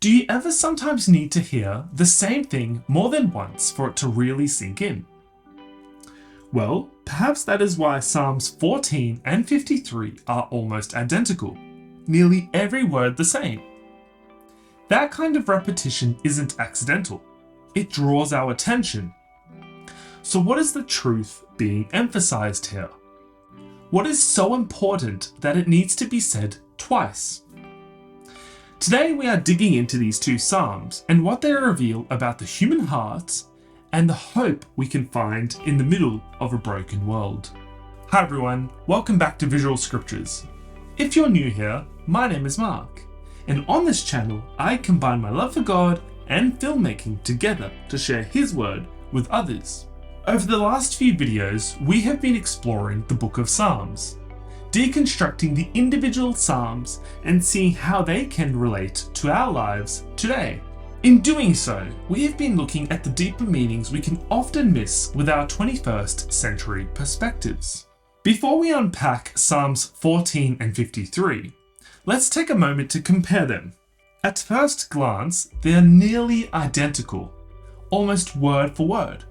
Do you ever sometimes need to hear the same thing more than once for it to really sink in? Well, perhaps that is why Psalms 14 and 53 are almost identical, nearly every word the same. That kind of repetition isn't accidental, it draws our attention. So, what is the truth being emphasized here? What is so important that it needs to be said twice? Today we are digging into these two Psalms and what they reveal about the human heart and the hope we can find in the middle of a broken world. Hi everyone, welcome back to Visual Scriptures. If you're new here, my name is Mark, and on this channel I combine my love for God and filmmaking together to share His word with others. Over the last few videos, we have been exploring the book of Psalms, deconstructing the individual Psalms and seeing how they can relate to our lives today. In doing so, we have been looking at the deeper meanings we can often miss with our 21st century perspectives. Before we unpack Psalms 14 and 53, let's take a moment to compare them. At first glance, they are nearly identical, almost word for word.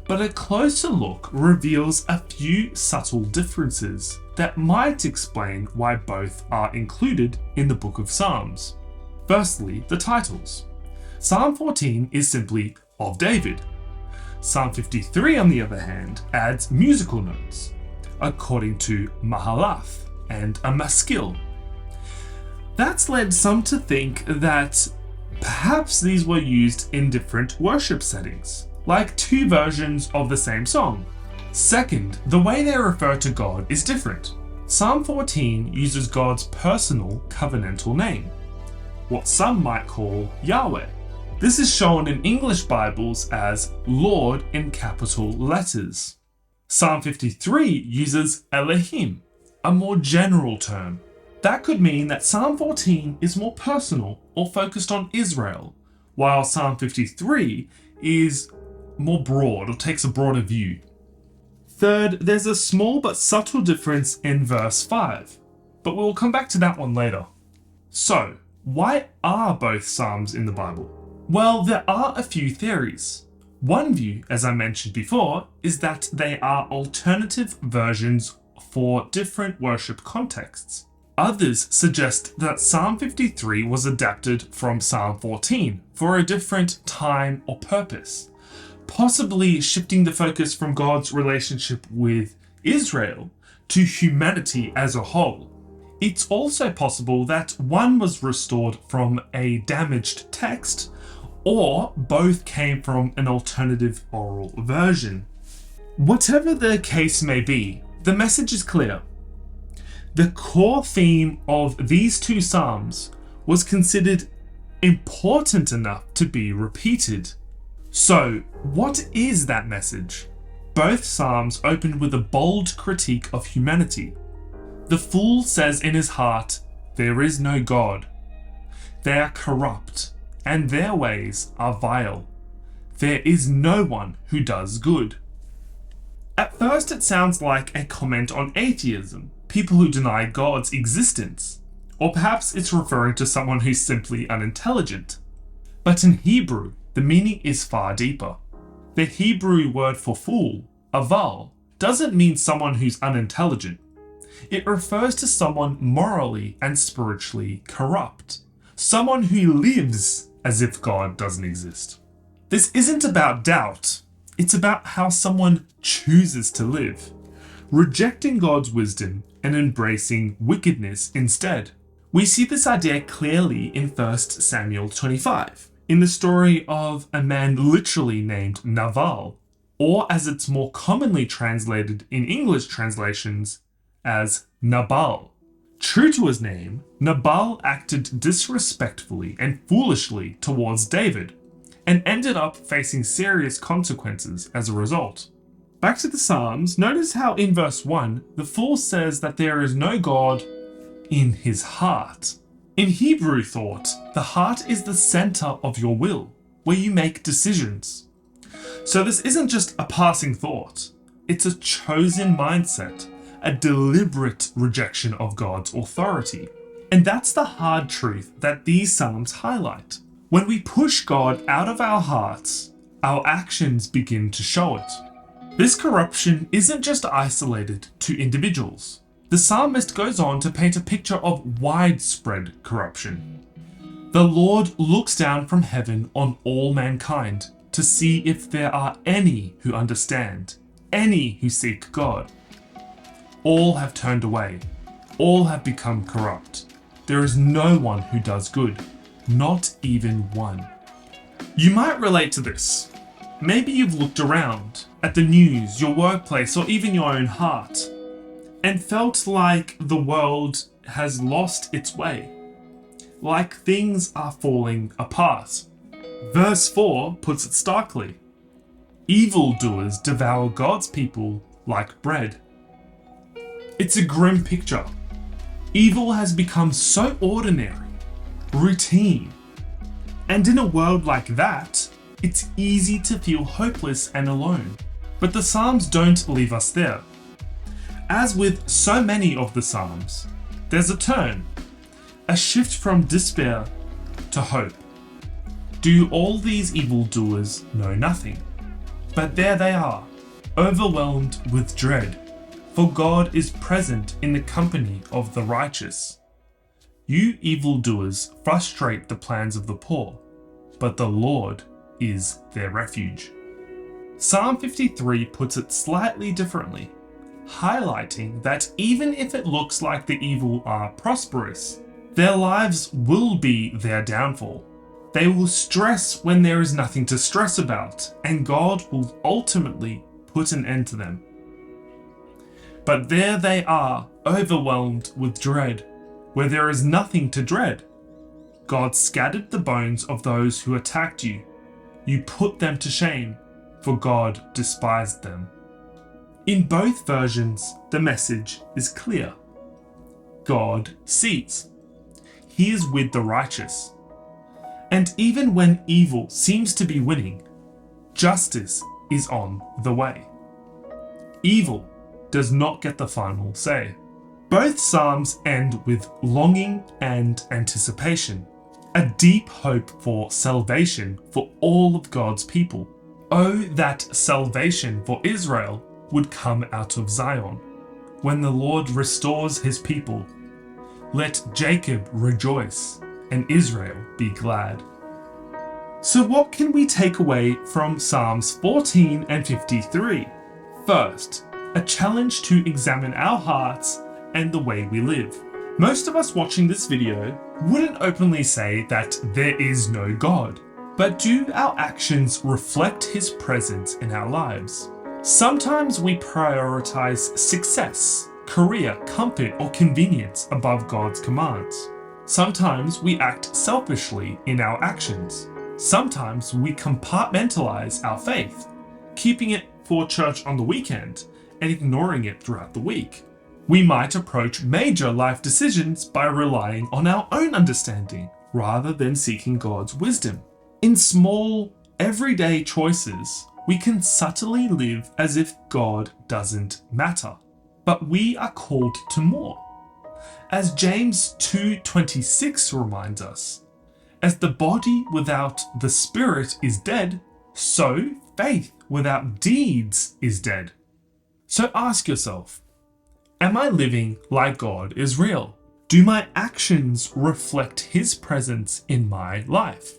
But a closer look reveals a few subtle differences that might explain why both are included in the book of Psalms. Firstly, the titles. Psalm 14 is simply of David. Psalm 53, on the other hand, adds musical notes, according to Mahalath and a Maskil. That's led some to think that perhaps these were used in different worship settings, like two versions of the same song. Second, the way they refer to God is different. Psalm 14 uses God's personal covenantal name, what some might call Yahweh. This is shown in English Bibles as Lord in capital letters. Psalm 53 uses Elohim, a more general term. That could mean that Psalm 14 is more personal or focused on Israel, while Psalm 53 is more broad or takes a broader view. Third, there's a small but subtle difference in verse 5, but we'll come back to that one later. So, why are both Psalms in the Bible? Well, there are a few theories. One view, as I mentioned before, is that they are alternative versions for different worship contexts. Others suggest that Psalm 53 was adapted from Psalm 14 for a different time or purpose, possibly shifting the focus from God's relationship with Israel to humanity as a whole. It's also possible that one was restored from a damaged text, or both came from an alternative oral version. Whatever the case may be, the message is clear. The core theme of these two Psalms was considered important enough to be repeated. So, what is that message? Both Psalms open with a bold critique of humanity. The fool says in his heart, "There is no God." They are corrupt, and their ways are vile. There is no one who does good. At first, it sounds like a comment on atheism, people who deny God's existence, or perhaps it's referring to someone who's simply unintelligent. But in Hebrew, the meaning is far deeper. The Hebrew word for fool, aval, doesn't mean someone who's unintelligent. It refers to someone morally and spiritually corrupt, someone who lives as if God doesn't exist. This isn't about doubt, it's about how someone chooses to live, rejecting God's wisdom and embracing wickedness instead. We see this idea clearly in 1 Samuel 25. In the story of a man literally named Nabal, or as it's more commonly translated in English translations as Nabal. True to his name, Nabal acted disrespectfully and foolishly towards David, and ended up facing serious consequences as a result. Back to the Psalms, notice how in verse 1, the fool says that there is no God in his heart. In Hebrew thought, the heart is the center of your will, where you make decisions. So this isn't just a passing thought, it's a chosen mindset, a deliberate rejection of God's authority. And that's the hard truth that these Psalms highlight. When we push God out of our hearts, our actions begin to show it. This corruption isn't just isolated to individuals. The psalmist goes on to paint a picture of widespread corruption. The Lord looks down from heaven on all mankind to see if there are any who understand, any who seek God. All have turned away. All have become corrupt. There is no one who does good, not even one. You might relate to this. Maybe you've looked around at the news, your workplace, or even your own heart, and felt like the world has lost its way, like things are falling apart. Verse 4 puts it starkly. Evildoers devour God's people like bread. It's a grim picture. Evil has become so ordinary, routine, and in a world like that, it's easy to feel hopeless and alone. But the Psalms don't leave us there. As with so many of the Psalms, there's a turn, a shift from despair to hope. Do all these evildoers know nothing? But there they are, overwhelmed with dread, for God is present in the company of the righteous. You evildoers frustrate the plans of the poor, but the Lord is their refuge. Psalm 53 puts it slightly differently, highlighting that even if it looks like the evil are prosperous, their lives will be their downfall. They will stress when there is nothing to stress about, and God will ultimately put an end to them. But there they are, overwhelmed with dread, where there is nothing to dread. God scattered the bones of those who attacked you. You put them to shame, for God despised them. In both versions, the message is clear. God sees. He is with the righteous. And even when evil seems to be winning, justice is on the way. Evil does not get the final say. Both Psalms end with longing and anticipation, a deep hope for salvation for all of God's people. Oh, that salvation for Israel would come out of Zion. When the Lord restores his people, let Jacob rejoice and Israel be glad. So what can we take away from Psalms 14 and 53? First, a challenge to examine our hearts and the way we live. Most of us watching this video wouldn't openly say that there is no God, but do our actions reflect his presence in our lives? Sometimes we prioritize success, career, comfort, or convenience above God's commands. Sometimes we act selfishly in our actions. Sometimes we compartmentalize our faith, keeping it for church on the weekend and ignoring it throughout the week. We might approach major life decisions by relying on our own understanding rather than seeking God's wisdom. In small, everyday choices, we can subtly live as if God doesn't matter. But we are called to more. As James 2:26 reminds us, as the body without the spirit is dead, so faith without deeds is dead. So ask yourself, am I living like God is real? Do my actions reflect his presence in my life?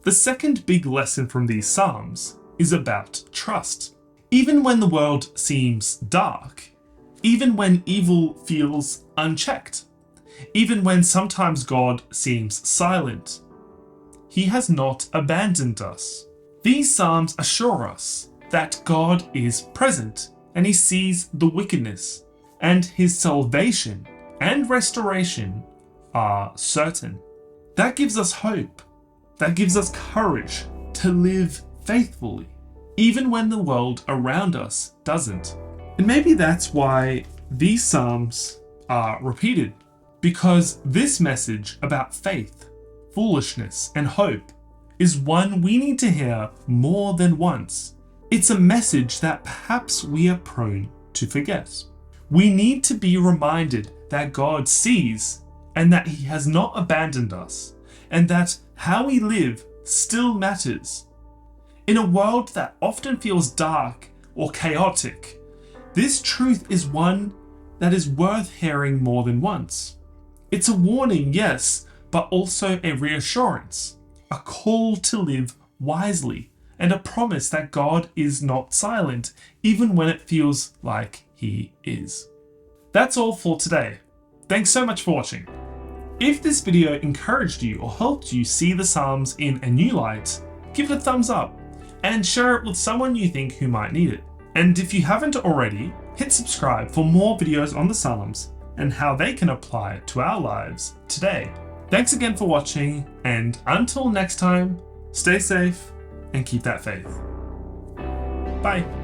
The second big lesson from these Psalms is about trust. Even when the world seems dark, even when evil feels unchecked, even when sometimes God seems silent, he has not abandoned us. These Psalms assure us that God is present and he sees the wickedness, and his salvation and restoration are certain. That gives us hope. That gives us courage to live faithfully, even when the world around us doesn't. And maybe that's why these Psalms are repeated, because this message about faith, foolishness, and hope is one we need to hear more than once. It's a message that perhaps we are prone to forget. We need to be reminded that God sees and that He has not abandoned us, and that how we live still matters. In a world that often feels dark or chaotic, this truth is one that is worth hearing more than once. It's a warning, yes, but also a reassurance, a call to live wisely, and a promise that God is not silent, even when it feels like He is. That's all for today. Thanks so much for watching. If this video encouraged you or helped you see the Psalms in a new light, give it a thumbs up and share it with someone you think who might need it. And if you haven't already, hit subscribe for more videos on the Psalms and how they can apply to our lives today. Thanks again for watching, and until next time, stay safe and keep that faith. Bye.